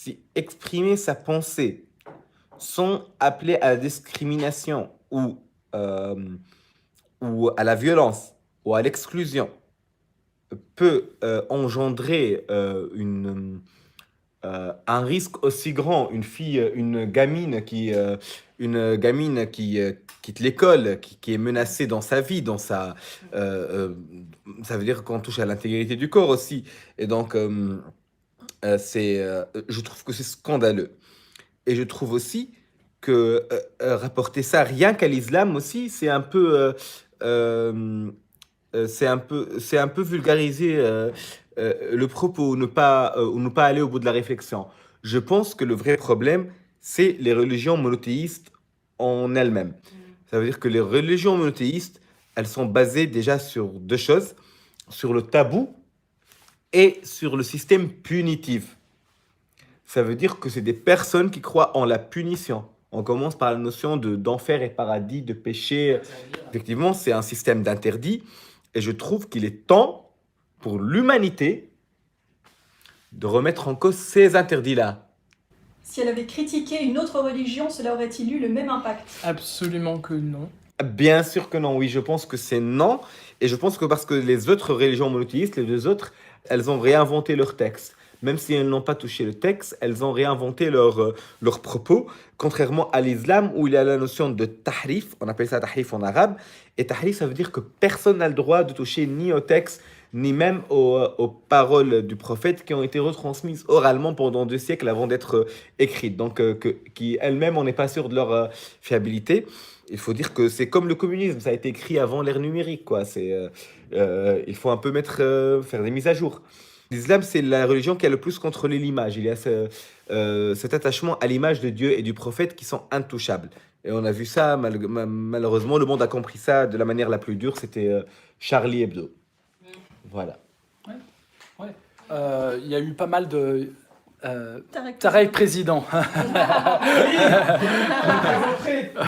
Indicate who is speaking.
Speaker 1: si exprimer sa pensée sans appeler à la discrimination euh, ou à la violence ou à l'exclusion peut engendrer un risque aussi grand, une gamine qui quitte l'école, qui est menacée dans sa vie, euh, ça veut dire qu'on touche à l'intégrité du corps aussi. Et donc, je trouve que c'est scandaleux. Et je trouve aussi que rapporter ça rien qu'à l'islam aussi, euh, c'est un peu vulgariser le propos, ne pas aller au bout de la réflexion. Je pense que le vrai problème, c'est les religions monothéistes en elles-mêmes. Ça veut dire que les religions monothéistes, elles sont basées déjà sur deux choses, sur le tabou et sur le système punitif. Ça veut dire que c'est des personnes qui croient en la punition. On commence par la notion d'enfer et paradis, de péché. Effectivement, c'est un système d'interdit. Et je trouve qu'il est temps pour l'humanité de remettre en cause ces interdits-là.
Speaker 2: Si elle avait critiqué une autre religion, cela aurait-il eu le même impact?
Speaker 3: Absolument que non.
Speaker 1: Bien sûr que non, oui, je pense que c'est non. Et je pense que parce que les autres religions monothéistes, les deux autres, elles ont réinventé leur texte. Même si elles n'ont pas touché le texte, elles ont réinventé leurs propos, contrairement à l'islam où il y a la notion de tahrif, on appelle ça tahrif en arabe, et tahrif ça veut dire que personne n'a le droit de toucher ni au texte, ni même aux paroles du prophète qui ont été retransmises oralement pendant 2 siècles avant d'être écrites, donc qui elles-mêmes on n'est pas sûr de leur fiabilité. Il faut dire que c'est comme le communisme, ça a été écrit avant l'ère numérique, quoi. Il faut un peu faire des mises à jour. L'islam, c'est la religion qui a le plus contrôlé l'image. Il y a cet attachement à l'image de Dieu et du prophète qui sont intouchables. Et on a vu ça, malheureusement, le monde a compris ça de la manière la plus dure, c'était Charlie Hebdo. Voilà.
Speaker 3: Ouais, ouais. Il y a eu pas mal de...
Speaker 2: Tarek
Speaker 3: Tarek président.